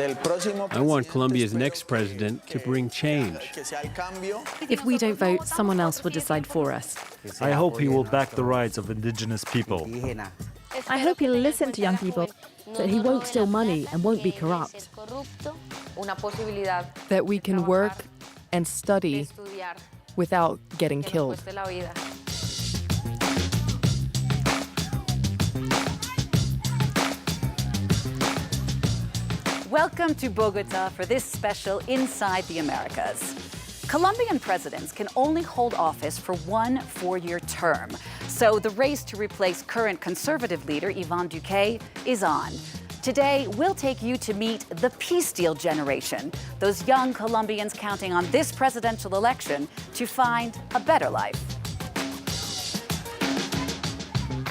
I want Colombia's next president to bring change. If we don't vote, someone else will decide for us. I hope he will back the rights of indigenous people. I hope he'll listen to young people, that he won't steal money and won't be corrupt. That we can work and study without getting killed. Welcome to Bogota for this special Inside the Americas. Colombian presidents can only hold office for one four-year term. So the race to replace current conservative leader Iván Duque is on. Today, we'll take you to meet the peace deal generation, those young Colombians counting on this presidential election to find a better life.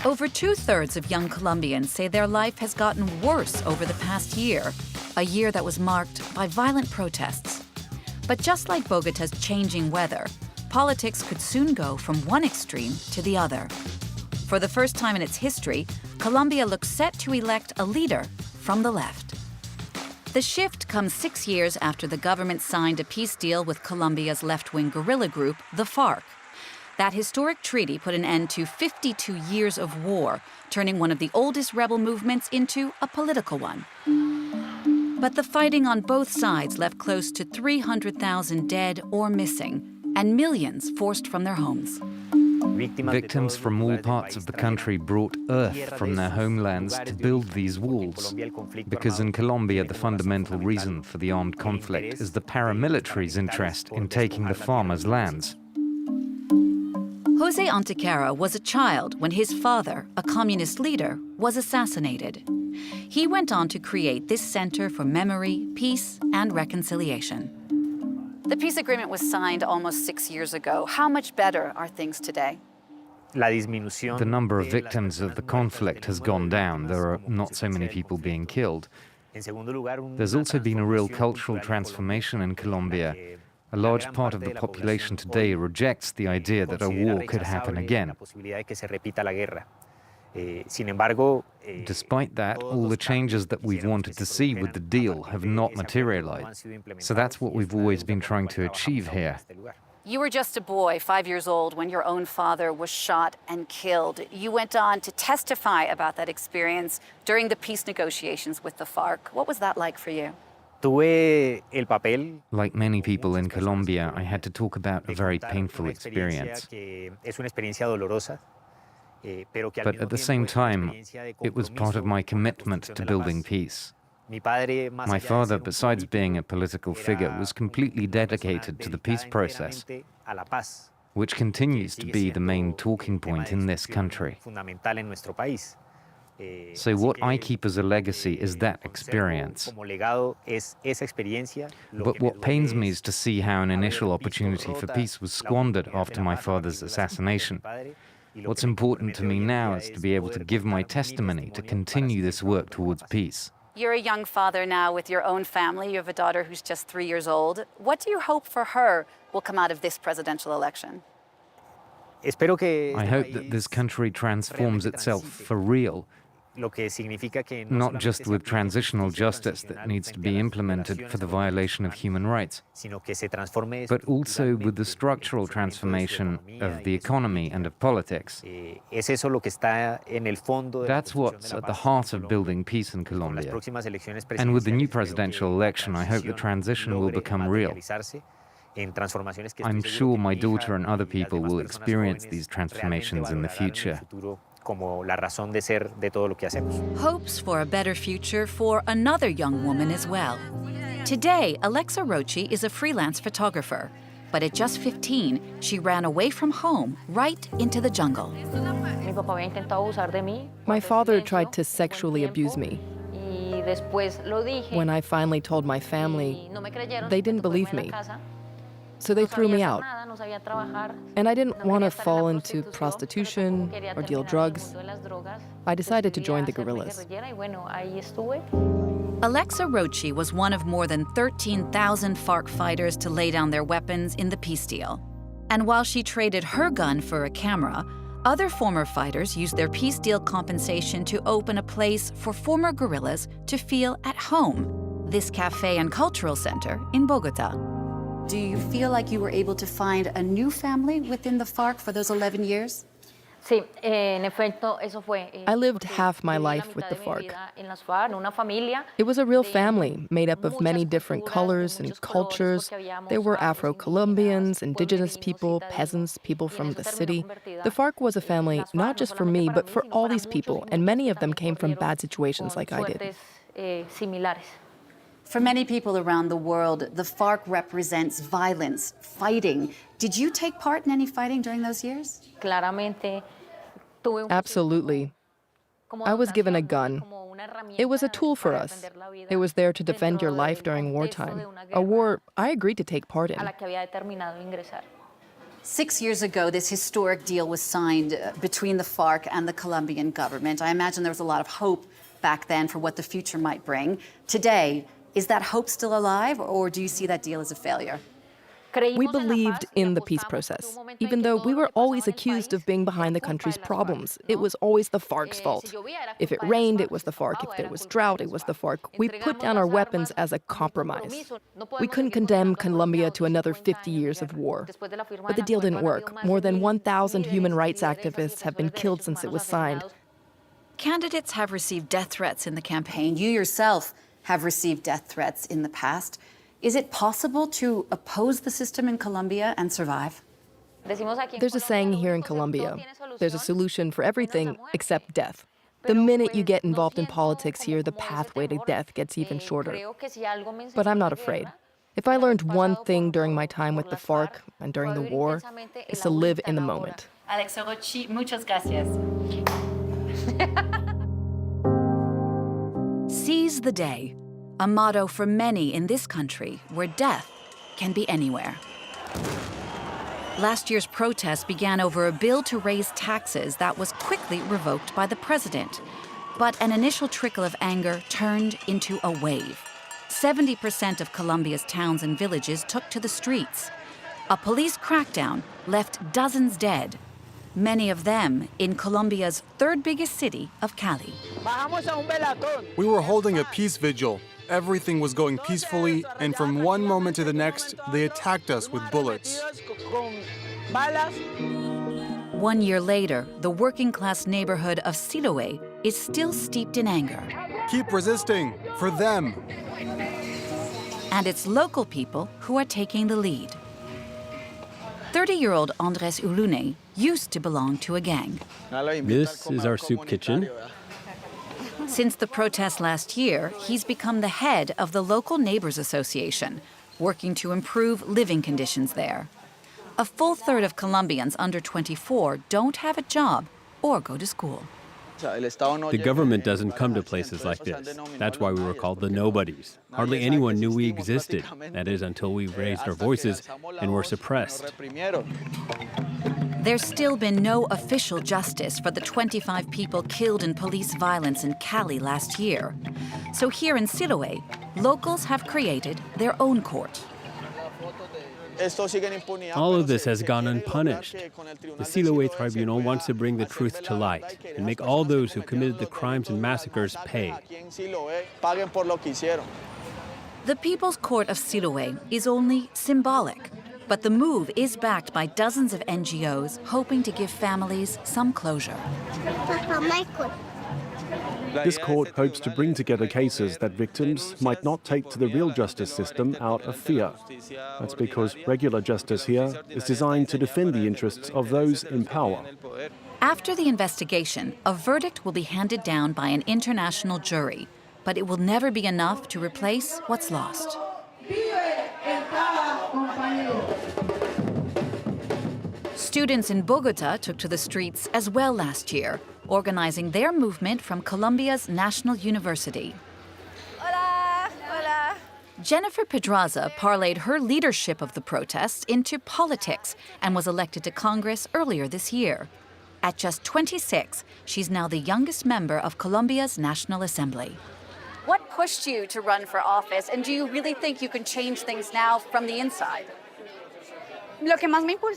Over two-thirds of young Colombians say their life has gotten worse over the past year, a year that was marked by violent protests. But just like Bogota's changing weather, politics could soon go from one extreme to the other. For the first time in its history, Colombia looks set to elect a leader from the left. The shift comes 6 years after the government signed a peace deal with Colombia's left-wing guerrilla group, the FARC. That historic treaty put an end to 52 years of war, turning one of the oldest rebel movements into a political one. But the fighting on both sides left close to 300,000 dead or missing, and millions forced from their homes. Victims from all parts of the country brought earth from their homelands to build these walls, because in Colombia the fundamental reason for the armed conflict is the paramilitary's interest in taking the farmers' lands. Jose Antequera was a child when his father, a communist leader, was assassinated. He went on to create this Center for Memory, Peace, and Reconciliation. The peace agreement was signed almost 6 years ago. How much better are things today? The number of victims of the conflict has gone down. There are not so many people being killed. There's also been a real cultural transformation in Colombia. A large part of the population today rejects the idea that a war could happen again. Despite that, all the changes that we've wanted to see with the deal have not materialized. So that's what we've always been trying to achieve here. You were just a boy, 5 years old, when your own father was shot and killed. You went on to testify about that experience during the peace negotiations with the FARC. What was that like for you? Like many people in Colombia, I had to talk about a very painful experience. But at the same time, it was part of my commitment to building peace. My father, besides being a political figure, was completely dedicated to the peace process, which continues to be the main talking point in this country. So what I keep as a legacy is that experience. But what pains me is to see how an initial opportunity for peace was squandered after my father's assassination. What's important to me now is to be able to give my testimony to continue this work towards peace. You're a young father now with your own family. You have a daughter who's just 3 years old. What do you hope for her will come out of this presidential election? I hope that this country transforms itself for real, not just with transitional justice that needs to be implemented for the violation of human rights, but also with the structural transformation of the economy and of politics. That's what's at the heart of building peace in Colombia. And with the new presidential election, I hope the transition will become real. I'm sure my daughter and other people will experience these transformations in the future. Hopes for a better future for another young woman as well. Today, Alexa Rochi is a freelance photographer. But at just 15, she ran away from home right into the jungle. My father tried to sexually abuse me. When I finally told my family, they didn't believe me. So they threw me out. And I didn't want to fall into prostitution or deal drugs. I decided to join the guerrillas. Alexa Rochi was one of more than 13,000 FARC fighters to lay down their weapons in the peace deal. And while she traded her gun for a camera, other former fighters used their peace deal compensation to open a place for former guerrillas to feel at home. this cafe and cultural center in Bogota. Do you feel like you were able to find a new family within the FARC for those 11 years? I lived half my life with the FARC. It was a real family made up of many different colors and cultures. There were Afro-Colombians, indigenous people, peasants, people from the city. The FARC was a family not just for me, but for all these people, and many of them came from bad situations like I did. For many people around the world, the FARC represents violence, fighting. Did you take part in any fighting during those years? Absolutely. I was given a gun. It was a tool for us. It was there to defend your life during wartime, a war I agreed to take part in. 6 years ago, this historic deal was signed between the FARC and the Colombian government. I imagine there was a lot of hope back then for what the future might bring. Today, is that hope still alive, or do you see that deal as a failure? We believed in the peace process, even though we were always accused of being behind the country's problems. It was always the FARC's fault. If it rained, it was the FARC. If there was drought, it was the FARC. We put down our weapons as a compromise. We couldn't condemn Colombia to another 50 years of war. But the deal didn't work. More than 1,000 human rights activists have been killed since it was signed. Candidates have received death threats in the campaign. You yourself have received death threats in the past. Is it possible to oppose the system in Colombia and survive? There's a saying here in Colombia, there's a solution for everything except death. The minute you get involved in politics here, the pathway to death gets even shorter. But I'm not afraid. If I learned one thing during my time with the FARC and during the war, it's to live in the moment. Alex Orochi, muchas gracias. Seize the day, a motto for many in this country where death can be anywhere. Last year's protests began over a bill to raise taxes that was quickly revoked by the president. But an initial trickle of anger turned into a wave. 70% of Colombia's towns and villages took to the streets. A police crackdown left dozens dead, many of them in Colombia's third biggest city of Cali. We were holding a peace vigil. Everything was going peacefully, and from one moment to the next, they attacked us with bullets. 1 year later, the working-class neighborhood of Siloé is still steeped in anger. Keep resisting, for them. And it's local people who are taking the lead. 30-year-old Andres Ulune used to belong to a gang. This is our soup kitchen. Since the protests last year, he's become the head of the local Neighbors Association, working to improve living conditions there. A full third of Colombians under 24 don't have a job or go to school. The government doesn't come to places like this. That's why we were called the Nobodies. Hardly anyone knew we existed. That is, until we raised our voices and were suppressed. There's still been no official justice for the 25 people killed in police violence in Cali last year. So here in Siloé, locals have created their own court. All of this has gone unpunished. The Siloé Tribunal wants to bring the truth to light and make all those who committed the crimes and massacres pay. The People's Court of Siloé is only symbolic, but the move is backed by dozens of NGOs hoping to give families some closure. This court hopes to bring together cases that victims might not take to the real justice system out of fear. That's because regular justice here is designed to defend the interests of those in power. After the investigation, a verdict will be handed down by an international jury, but it will never be enough to replace what's lost. Students in Bogota took to the streets as well last year, organizing their movement from Colombia's National University. Hola, hola. Jennifer Pedraza parlayed her leadership of the protests into politics and was elected to Congress earlier this year. At just 26, she's now the youngest member of Colombia's National Assembly. What pushed you to run for office, and do you really think you can change things now from the inside?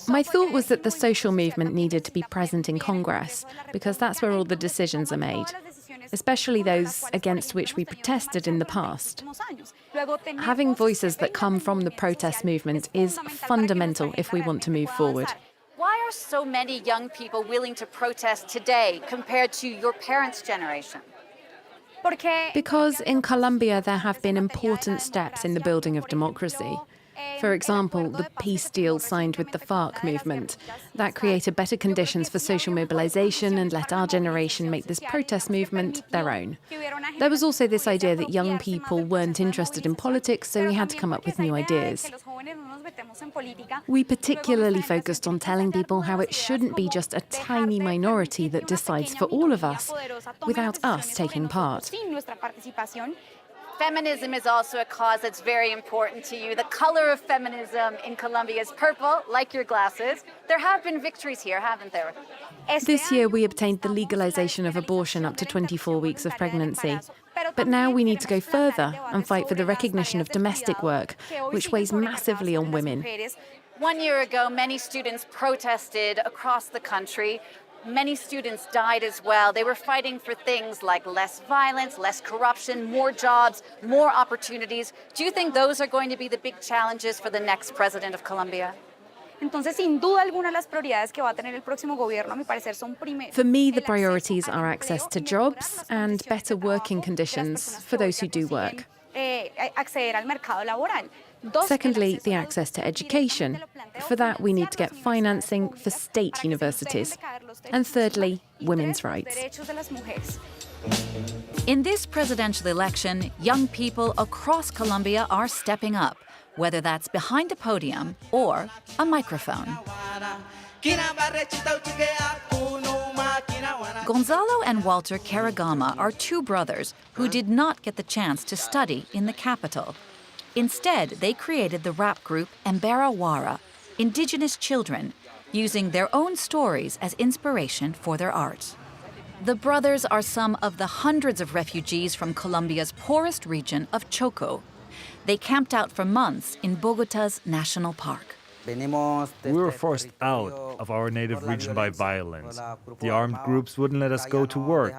My thought was that the social movement needed to be present in Congress, because that's where all the decisions are made. especially those against which we protested in the past. Having voices that come from the protest movement is fundamental if we want to move forward. Why are so many young people willing to protest today compared to your parents' generation? Because in Colombia there have been important steps in the building of democracy. For example, the peace deal signed with the FARC movement. That created better conditions for social mobilization and let our generation make this protest movement their own. There was also this idea that young people weren't interested in politics, so we had to come up with new ideas. We particularly focused on telling people how it shouldn't be just a tiny minority that decides for all of us, without us taking part. Feminism is also a cause that's very important to you. The color of feminism in Colombia is purple, like your glasses. There have been victories here, haven't there? This year we obtained the legalization of abortion up to 24 weeks of pregnancy. But now we need to go further and fight for the recognition of domestic work, which weighs massively on women. 1 year ago, many students protested across the country. Many students died as well. They were fighting for things like less violence, less corruption, more jobs, more opportunities. Do you think those are going to be the big challenges for the next president of Colombia? For me, the priorities are access to jobs and better working conditions for those who do work. Secondly, the access to education. For that, we need to get financing for state universities. And thirdly, women's rights. In this presidential election, young people across Colombia are stepping up, whether that's behind a podium or a microphone. Gonzalo and Walter Caragama are two brothers who did not get the chance to study in the capital. Instead, they created the rap group Embera Wara, indigenous children, using their own stories as inspiration for their art. The brothers are some of the hundreds of refugees from Colombia's poorest region of Choco. They camped out for months in Bogota's national park. We were forced out of our native region by violence. The armed groups wouldn't let us go to work.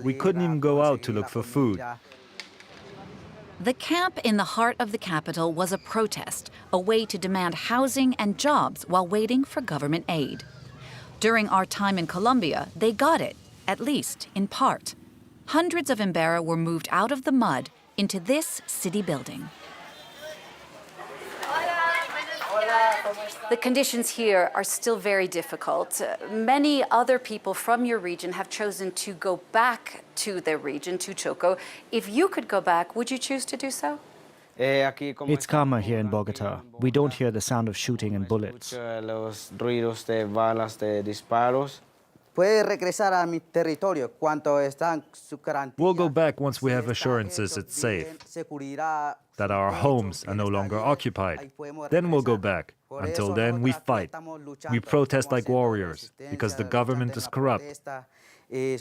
We couldn't even go out to look for food. The camp in the heart of the capital was a protest, a way to demand housing and jobs while waiting for government aid. During our time in Colombia, they got it, at least in part. Hundreds of Embera were moved out of the mud into this city building. The conditions here are still very difficult. Many other people from your region have chosen to go back to their region, to Choco. If you could go back, would you choose to do so? It's calmer here in Bogota. We don't hear the sound of shooting and bullets. We'll go back once we have assurances it's safe, that our homes are no longer occupied. Then we'll go back. Until then, we fight. We protest like warriors, because the government is corrupt. They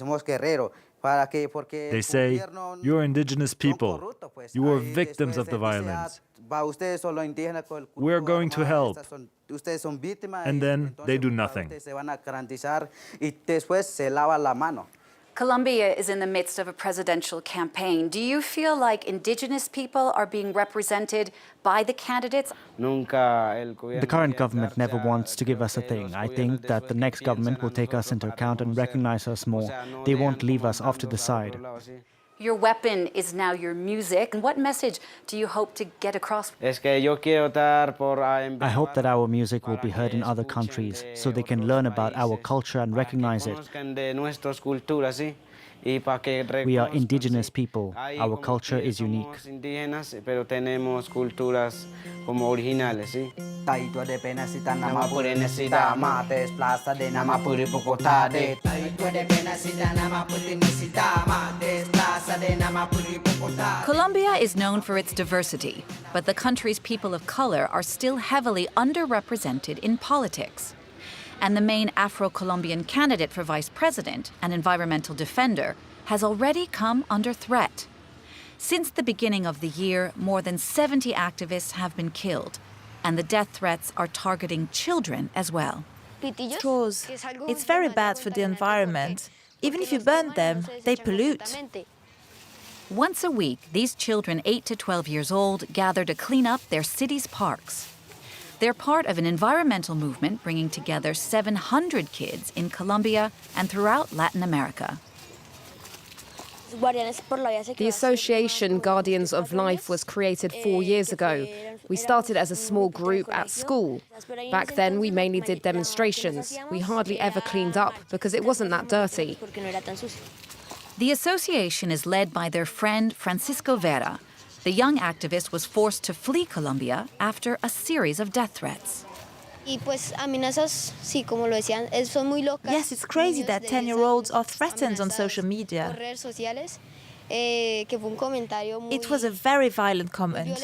say, you're indigenous people. You are victims of the violence. We're going to help. And then they do nothing. Colombia is in the midst of a presidential campaign. Do you feel like indigenous people are being represented by the candidates? The current government never wants to give us a thing. I think that the next government will take us into account and recognize us more. They won't leave us off to the side. Your weapon is now your music. What message do you hope to get across? I hope that our music will be heard in other countries so they can learn about our culture and recognize it. We are indigenous people. Our culture is unique. Colombia is known for its diversity, but the country's people of color are still heavily underrepresented in politics. And the main Afro-Colombian candidate for vice president, an environmental defender, has already come under threat. Since the beginning of the year, more than 70 activists have been killed, and the death threats are targeting children as well. Straws. It's very bad for the environment. Even if you burn them, they pollute. Once a week, these children 8 to 12 years old gather to clean up their city's parks. They're part of an environmental movement bringing together 700 kids in Colombia and throughout Latin America. The association Guardians of Life was created 4 years ago. We started as a small group at school. Back then, we mainly did demonstrations. We hardly ever cleaned up because it wasn't that dirty. The association is led by their friend Francisco Vera. The young activist was forced to flee Colombia after a series of death threats. Yes, it's crazy that 10-year-olds are threatened on social media. It was a very violent comment.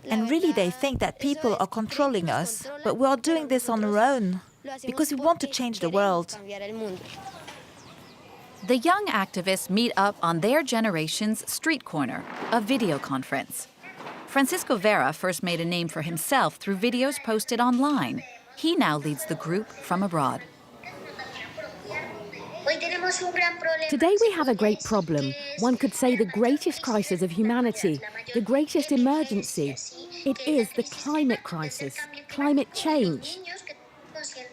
And really they think that people are controlling us, but we are doing this on our own, because we want to change the world. The young activists meet up on their generation's street corner, a video conference. Francisco Vera first made a name for himself through videos posted online. He now leads the group from abroad. Today we have a great problem. One could say the greatest crisis of humanity, the greatest emergency. It is the climate crisis, climate change.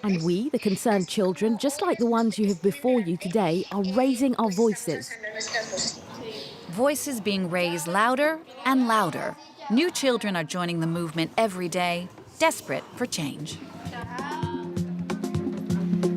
And we, the concerned children, just like the ones you have before you today, are raising our voices. Voices being raised louder and louder. New children are joining the movement every day, desperate for change.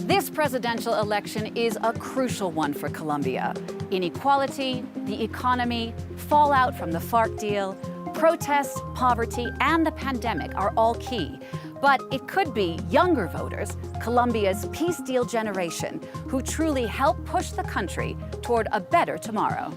This presidential election is a crucial one for Colombia. Inequality, the economy, fallout from the FARC deal, protests, poverty, and the pandemic are all key. But it could be younger voters, Colombia's peace deal generation, who truly help push the country toward a better tomorrow.